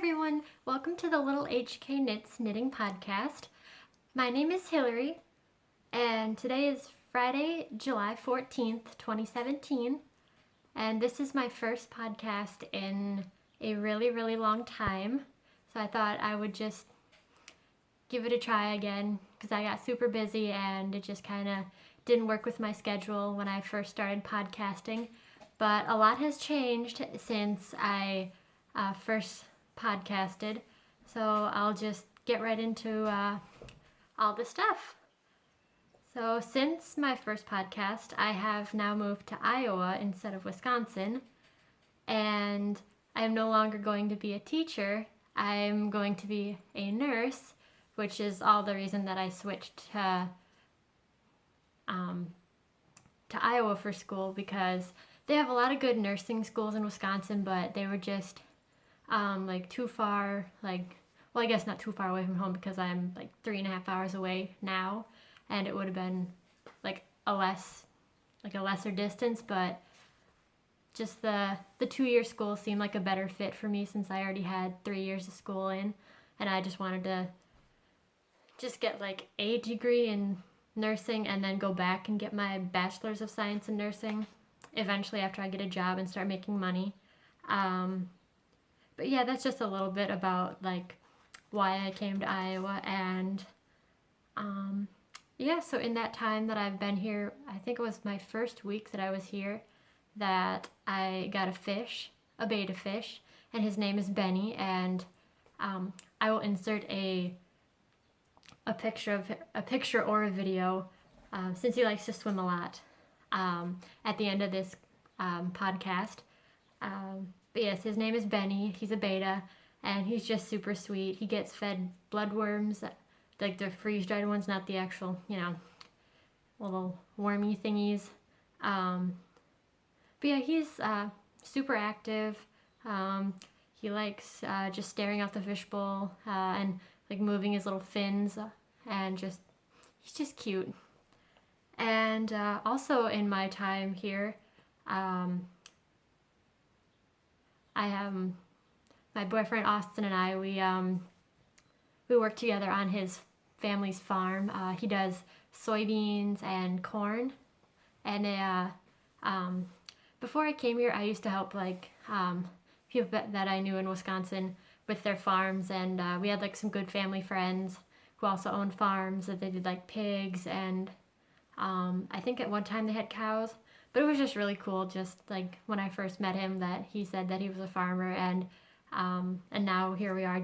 everyone, welcome to the Little HK Knits Knitting Podcast. My name is Hillary, and today is Friday, July 14th, 2017, and this is my first podcast in a really long time, so I thought I would just give it a try again because I got super busy and it just kind of didn't work with my schedule when I first started podcasting, but a lot has changed since I first podcasted, so I'll just get right into all the stuff. So since my first podcast, I have now moved to Iowa instead of Wisconsin, and I'm no longer going to be a teacher. I'm going to be a nurse, which is all the reason that I switched to Iowa for school, because they have a lot of good nursing schools in Wisconsin, but they were just too far, I guess not too far away from home because I'm 3.5 hours away now, and it would have been a lesser distance, but just the 2-year school seemed like a better fit for me since I already had 3 years of school in, and I just wanted to just get a degree in nursing and then go back and get my bachelor's of science in nursing eventually after I get a job and start making money. But yeah, that's just a little bit about why I came to Iowa, and so in that time that I've been here, I think it was my first week that I was here, that I got a beta fish, and his name is Benny, and I will insert a picture or a video, since he likes to swim a lot, at the end of this podcast. But yes, his name is Benny. He's a beta, and he's just super sweet. He gets fed bloodworms, the freeze-dried ones, not the actual, little wormy thingies. But yeah, he's super active. He likes just staring out the fishbowl and moving his little fins, and he's just cute. And also in my time here, I have my boyfriend Austin and I, we work together on his family's farm. He does soybeans and corn, and before I came here, I used to help people that I knew in Wisconsin with their farms, and we had some good family friends who also owned farms that they did pigs, and I think at one time they had cows. But it was just really cool, just when I first met him, that he said that he was a farmer, and now here we are.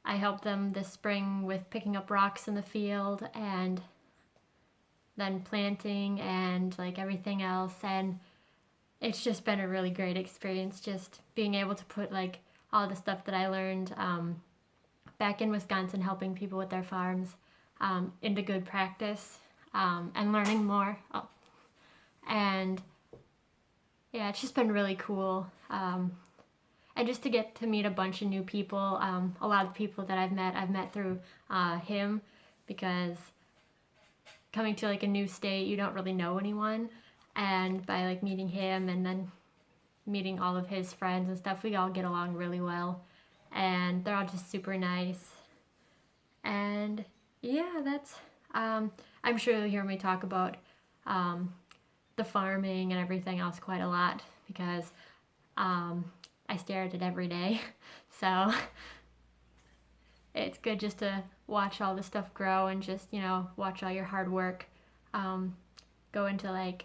I helped them this spring with picking up rocks in the field, and then planting, and everything else, and it's just been a really great experience, just being able to put all the stuff that I learned back in Wisconsin, helping people with their farms, into good practice, and learning more. And yeah, it's just been really cool, and just to get to meet a bunch of new people. A lot of people that I've met through him, because coming to a new state, you don't really know anyone, and by meeting him and then meeting all of his friends and stuff, we all get along really well, and they're all just super nice. And yeah, that's I'm sure you'll hear me talk about the farming and everything else quite a lot, because I stare at it every day. So it's good just to watch all this stuff grow, and just, watch all your hard work go into I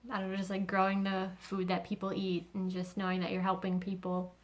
don't know, just growing the food that people eat, and just knowing that you're helping people.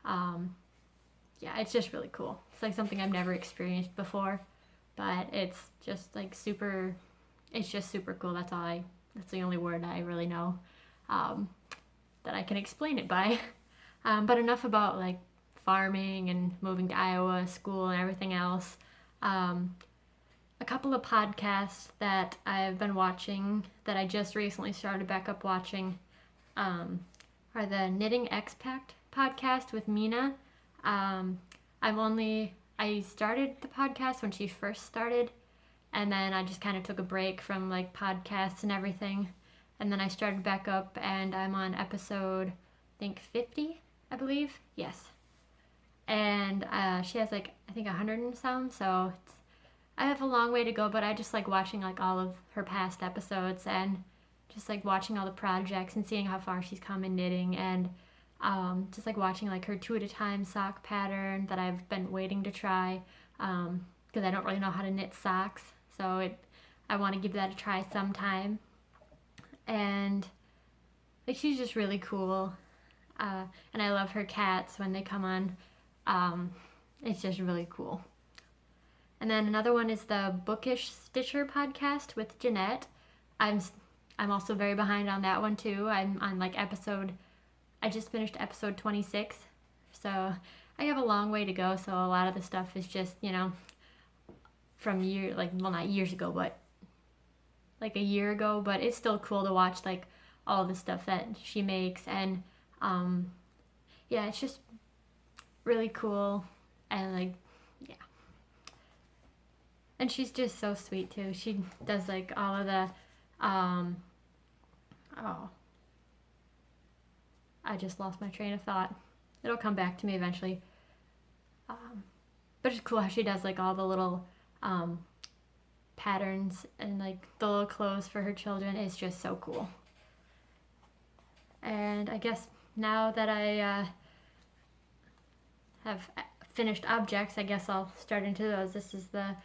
Yeah, it's just really cool. It's something I've never experienced before, but it's just super. It's just super cool. That's the only word I really know that I can explain it by. But enough about farming and moving to Iowa, school, and everything else. A couple of podcasts that I've been watching, that I just recently started back up watching, are the Knitting Expat podcast with Mina. I started the podcast when she first started, and then I just kind of took a break from podcasts and everything, and then I started back up, and I'm on episode, I think, 50, I believe. Yes. And she has like, I think 100 and some, so I have a long way to go, but I just like watching like all of her past episodes and just like watching all the projects and seeing how far she's come in knitting, and just like watching like her 2 at a time sock pattern that I've been waiting to try, because I don't really know how to knit socks, so I want to give that a try sometime. And like she's just really cool, and I love her cats when they come on. It's just really cool. And then another one is the Bookish Stitcher podcast with Jeanette. I'm also very behind on that one too. I'm on like I just finished episode 26, so I have a long way to go. So a lot of the stuff is just, from not years ago, but like a year ago. But it's still cool to watch like all the stuff that she makes, and yeah, it's just really cool, and like, yeah. And she's just so sweet too. She does like all of the, I just lost my train of thought. It'll come back to me eventually. But it's cool how she does like all the little patterns and like the little clothes for her children. It's just so cool. And I guess now that I have finished objects, I guess I'll start into those. This is the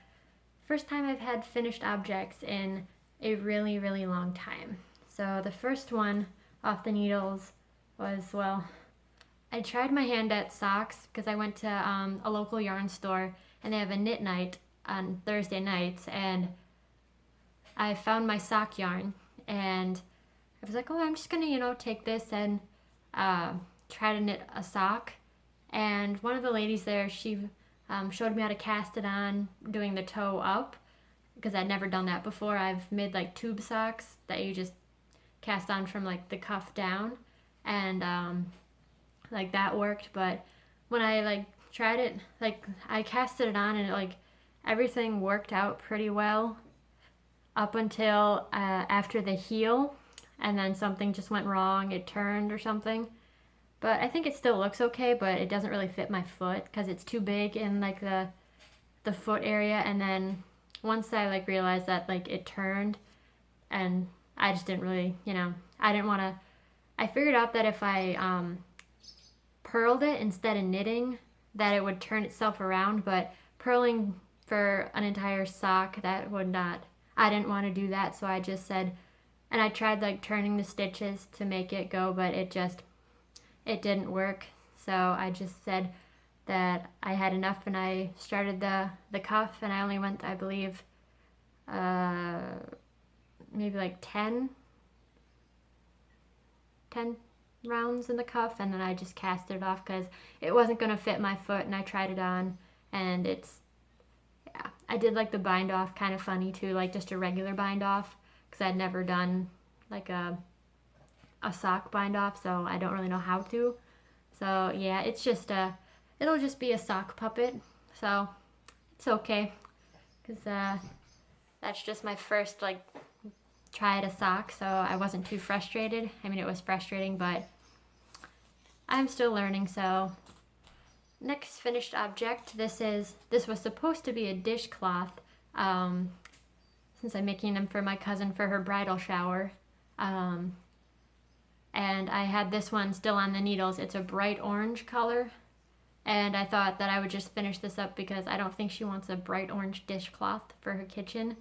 first time I've had finished objects in a really, really long time. So the first one off the needles was, well, I tried my hand at socks because I went to a local yarn store and they have a knit night on Thursday nights, and I found my sock yarn and I was like, oh, I'm just gonna, take this and try to knit a sock. And one of the ladies there, she showed me how to cast it on, doing the toe up, because I'd never done that before. I've made like tube socks that you just cast on from like the cuff down, and like that worked. But when I like tried it, like I casted it on and like everything worked out pretty well up until after the heel, and then something just went wrong. It turned or something. But I think it still looks okay, but it doesn't really fit my foot because it's too big in like the foot area. And then once I like realized that like it turned, and I just didn't really, I didn't want to. I figured out that if I purled it instead of knitting, that it would turn itself around. But purling for an entire sock, that would not. I didn't want to do that, so I just said, and I tried like turning the stitches to make it go, but it didn't work. So I just said that I had enough, and I started the cuff, and I only went, I believe, maybe like 10 rounds in the cuff, and then I just cast it off because it wasn't going to fit my foot, and I tried it on, and I did like the bind off kind of funny too, like just a regular bind off, because I'd never done like a sock bind off, so I don't really know how to. So yeah, it's just it'll just be a sock puppet, so it's okay, because that's just my first like try at a sock, so I wasn't too frustrated. I mean, it was frustrating, but I'm still learning. So next finished object, this was supposed to be a dishcloth, since I'm making them for my cousin for her bridal shower. And I had this one still on the needles. It's a bright orange color, and I thought that I would just finish this up because I don't think she wants a bright orange dishcloth for her kitchen.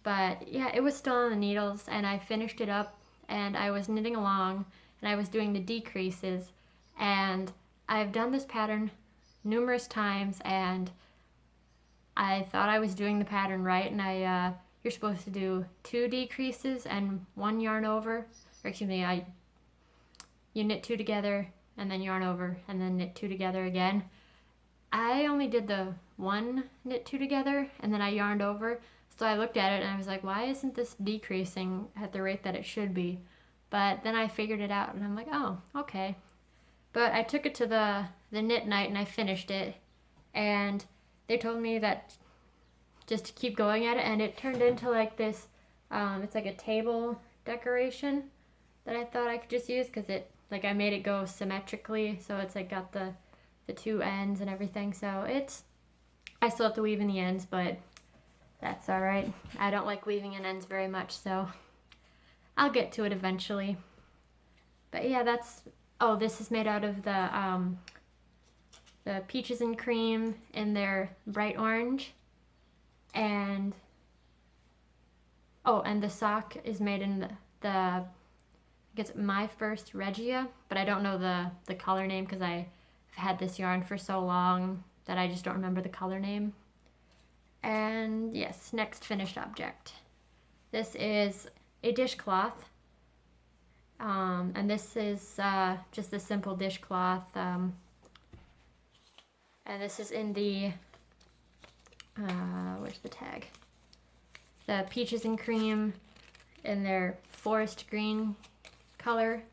But yeah, it was still on the needles, and I finished it up, and I was knitting along, and I was doing the decreases, and I've done this pattern numerous times, and I thought I was doing the pattern right, and you're supposed to do 2 decreases and 1 yarn over. Or excuse me, you knit 2 together and then yarn over and then knit 2 together again. I only did the 1 knit 2 together and then I yarned over. So I looked at it and I was like, why isn't this decreasing at the rate that it should be? But then I figured it out and I'm like, oh, okay. But I took it to the knit night and I finished it, and they told me that just to keep going at it, and it turned into like this, it's like a table decoration that I thought I could just use because it like I made it go symmetrically, so it's like got the two ends and everything. So I still have to weave in the ends, but that's all right. I don't like weaving in ends very much, so I'll get to it eventually. But yeah, this is made out of the peaches and cream in their bright orange, and the sock is made in I guess My First Regia, but I don't know the color name because I've had this yarn for so long that I just don't remember the color name. And yes, next finished object. This is a dishcloth, and this is just a simple dishcloth, and this is in the where's the tag? The peaches and cream in their forest green color,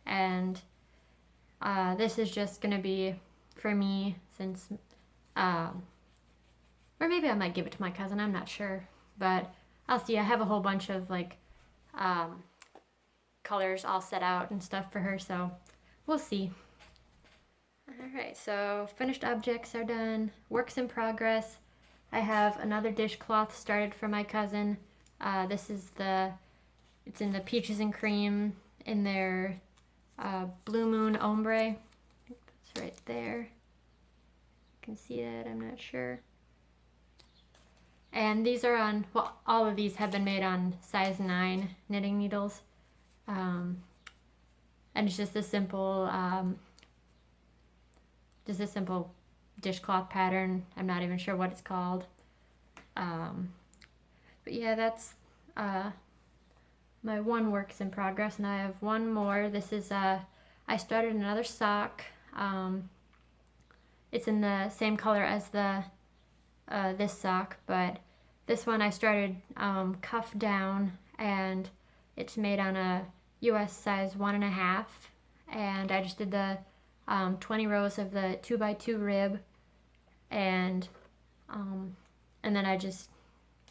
and this is just gonna be for me, since or maybe I might give it to my cousin, I'm not sure, but I'll see. I have a whole bunch of like colors all set out and stuff for her, so we'll see. Alright, so finished objects are done. Works in progress. I have another dishcloth started for my cousin. This is it's in the peaches and cream in their Blue Moon Ombre. I think that's right there. You can see that, I'm not sure. And these are on, well, all of these have been made on size 9 knitting needles. And it's just a simple dishcloth pattern. I'm not even sure what it's called. But yeah, that's my one works in progress, and I have one more. This is, I started another sock. It's in the same color as this sock, but this one I started cuff down, and it's made on a US size 1.5, and I just did the 20 rows of the 2x2 rib, and then I just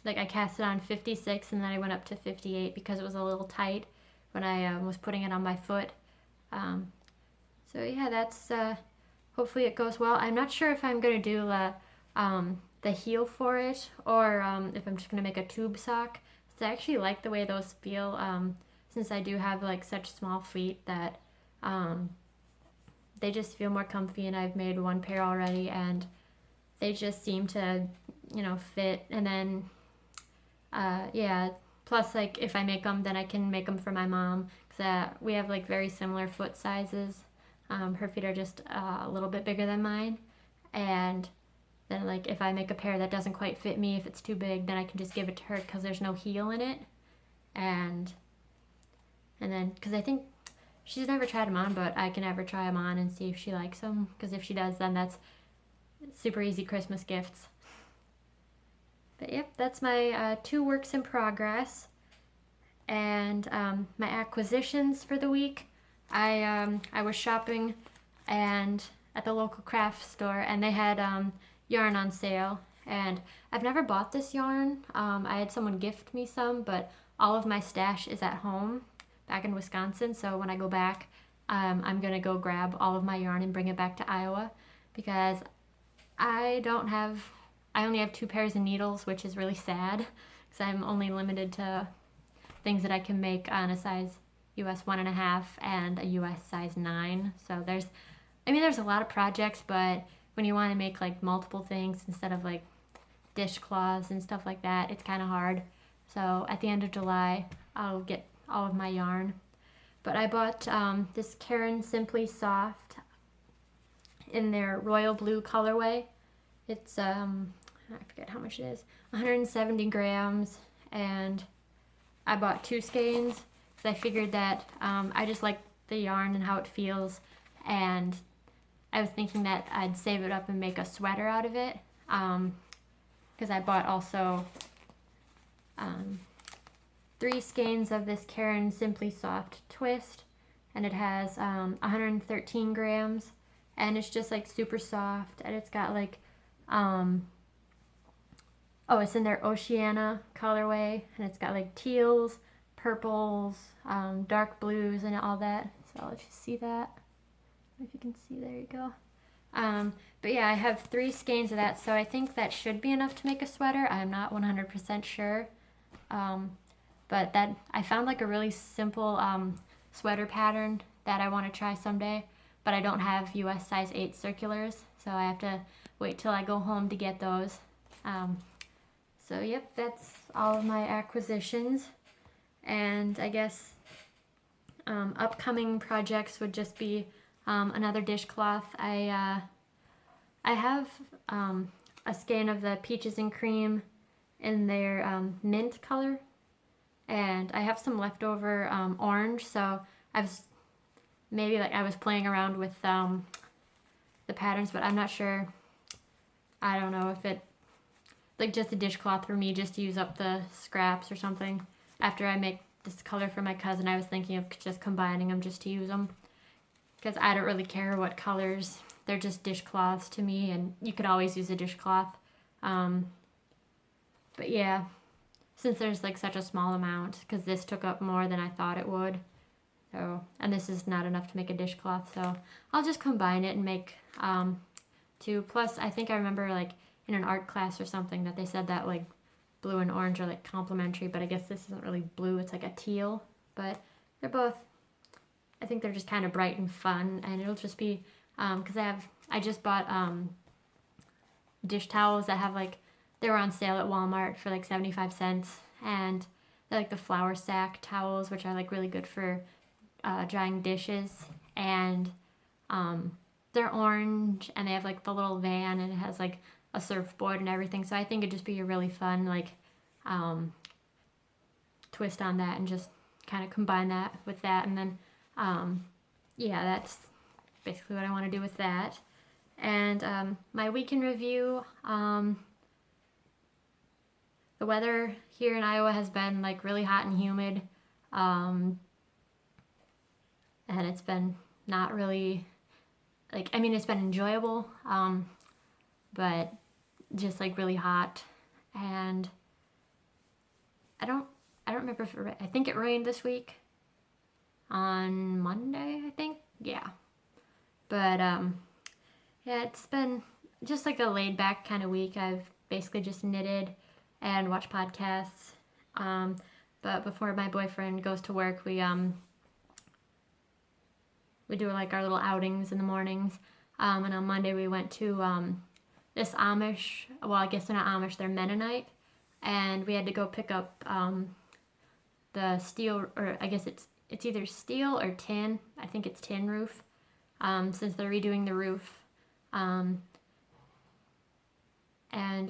I cast it on 56, and then I went up to 58 because it was a little tight when I was putting it on my foot. So yeah, that's hopefully it goes well. I'm not sure if I'm gonna do the heel for it, or if I'm just gonna make a tube sock. So I actually like the way those feel, since I do have like such small feet that they just feel more comfy, and I've made one pair already, and they just seem to, fit. And then yeah, plus like if I make them, then I can make them for my mom, because we have like very similar foot sizes. Her feet are just a little bit bigger than mine, and then like if I make a pair that doesn't quite fit me, if it's too big, then I can just give it to her because there's no heel in it. And then, because I think she's never tried them on, but I can ever try them on and see if she likes them, because if she does, then that's super easy Christmas gifts. But yep, that's my 2 works in progress. And my acquisitions for the week, I was shopping and at the local craft store, and they had yarn on sale, and I've never bought this yarn. I had someone gift me some, but all of my stash is at home back in Wisconsin, so when I go back, I'm gonna go grab all of my yarn and bring it back to Iowa, because I only have 2 pairs of needles, which is really sad, because I'm only limited to things that I can make on a size US 1.5 and a US size 9. So there's a lot of projects, but when you want to make like multiple things instead of like dishcloths and stuff like that, it's kind of hard. So at the end of July, I'll get all of my yarn. But I bought this Karen Simply Soft in their royal blue colorway. It's I forget how much it is, 170 grams, and I bought 2 skeins because I figured that I just like the yarn and how it feels, and I was thinking that I'd save it up and make a sweater out of it, because I bought also 3 skeins of this Karen Simply Soft Twist, and it has 113 grams, and it's just like super soft, and it's got like it's in their Oceana colorway, and it's got like teals, purples, dark blues, and all that. So I'll let you see that. If you can see, there you go. But yeah, I have 3 skeins of that, so I think that should be enough to make a sweater. I'm not 100% sure. But that I found like a really simple sweater pattern that I want to try someday, but I don't have US size 8 circulars, so I have to wait till I go home to get those. So yep, that's all of my acquisitions. And I guess upcoming projects would just be another dishcloth. I have a skein of the peaches and cream in their mint color, and I have some leftover orange, so I was playing around with the patterns, but I'm not sure. I don't know if it, like, just a dishcloth for me just to use up the scraps or something. After I make this color for my cousin, I was thinking of just combining them just to use them, because I don't really care what colors. They're just dishcloths to me, and you could always use a dishcloth. But yeah, since there's like such a small amount, because this took up more than I thought it would. So, and this is not enough to make a dishcloth, so I'll just combine it and make 2. Plus, I think I remember like in an art class or something that they said that like blue and orange are like complementary, but I guess this isn't really blue, it's like a teal. But they're both, I think they're just kind of bright and fun, and it'll just be, because I just bought dish towels that have like, they were on sale at Walmart for like 75 cents, and they're like the flour sack towels, which are like really good for drying dishes, and they're orange, and they have like the little van, and it has like a surfboard and everything, so I think it'd just be a really fun like twist on that, and just kind of combine that with that, and then yeah, that's basically what I want to do with that. And my weekend review, the weather here in Iowa has been like really hot and humid, and it's been not really, like, I mean, it's been enjoyable, but just like really hot. And I don't remember if I think it rained this week on Monday, I think. Yeah. But yeah, it's been just like a laid back kind of week. I've basically just knitted and watched podcasts. But before my boyfriend goes to work, we do like our little outings in the mornings. And on Monday we went to this Amish, well, I guess they're not Amish, they're Mennonite, and we had to go pick up the steel, or I guess it's either steel or tin. I think it's tin roof, since they're redoing the roof. And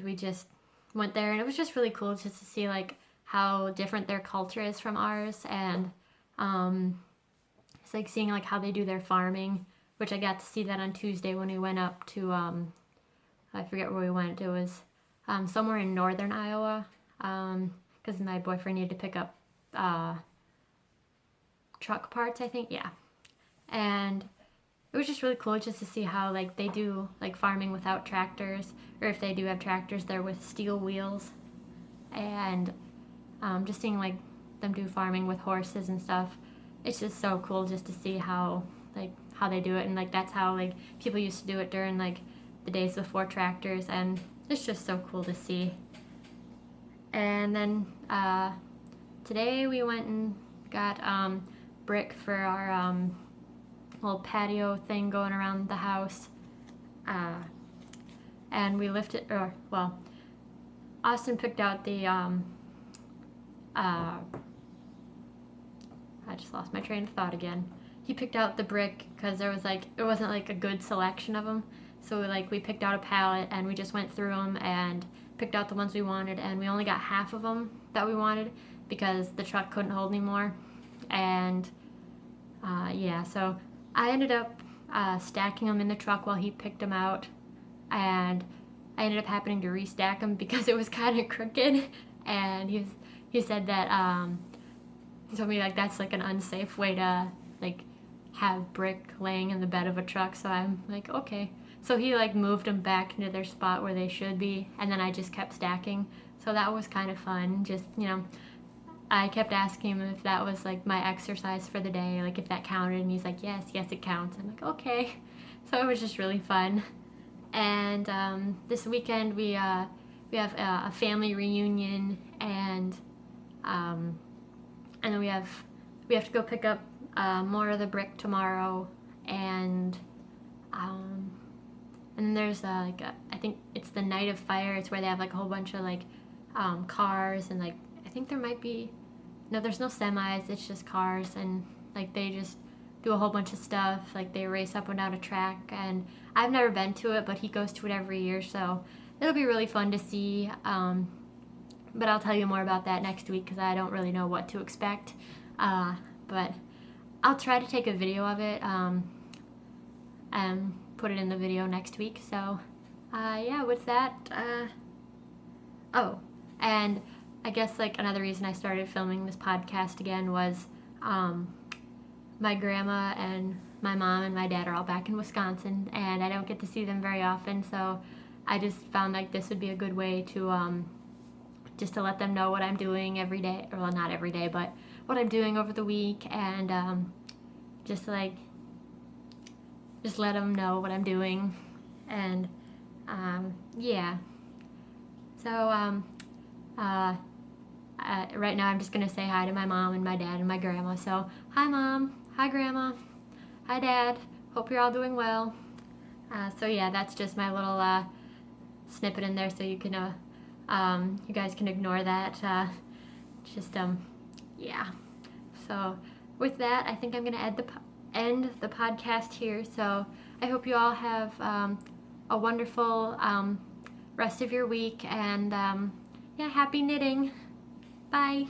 we just went there, and it was just really cool just to see like how different their culture is from ours, and it's like seeing like how they do their farming, which I got to see that on Tuesday when we went up to I forget where we went. It was somewhere in northern Iowa, because my boyfriend needed to pick up truck parts, I think. Yeah. And it was just really cool just to see how like they do like farming without tractors, or if they do have tractors, they're with steel wheels. And just seeing like them do farming with horses and stuff, it's just so cool just to see how they do it, and like that's how like people used to do it during like the days before tractors, and it's just so cool to see. And then today we went and got brick for our little patio thing going around the house, and we lifted, or well, Austin picked out the I just lost my train of thought again. He picked out the brick because there was like, it wasn't like a good selection of them, so we picked out a palette, and we just went through them and picked out the ones we wanted, and we only got half of them that we wanted because the truck couldn't hold any more. And yeah, so I ended up stacking them in the truck while he picked them out, and I ended up having to restack them because it was kind of crooked. And he said that he told me like that's like an unsafe way to like have brick laying in the bed of a truck. So I'm like, okay. So he like moved them back into their spot where they should be, and then I just kept stacking. So that was kind of fun. Just, you know, I kept asking him if that was like my exercise for the day, like if that counted, and he's like, yes, it counts. I'm like, okay. So it was just really fun. And this weekend we have a family reunion, and then we have to go pick up more of the brick tomorrow, and um, and then there's I think it's the night of fire. It's where they have like a whole bunch of like cars, and like I think there might be no, there's no semis. It's just cars, and like they just do a whole bunch of stuff. Like they race up and down a track, and I've never been to it, but he goes to it every year, so it'll be really fun to see. But I'll tell you more about that next week because I don't really know what to expect. But I'll try to take a video of it and put it in the video next week. So, yeah, with that, oh, and I guess like another reason I started filming this podcast again was my grandma and my mom and my dad are all back in Wisconsin, and I don't get to see them very often, so I just found like this would be a good way to just to let them know what I'm doing every day, or well, not every day, but what I'm doing over the week, and just like just let them know what I'm doing, and yeah. So right now I'm just gonna say hi to my mom and my dad and my grandma. So hi mom, hi grandma, hi dad. Hope you're all doing well. So yeah, that's just my little snippet in there, so you can you guys can ignore that. Just yeah. So with that, I think I'm gonna end the podcast here. So I hope you all have a wonderful rest of your week, and yeah, happy knitting. Bye.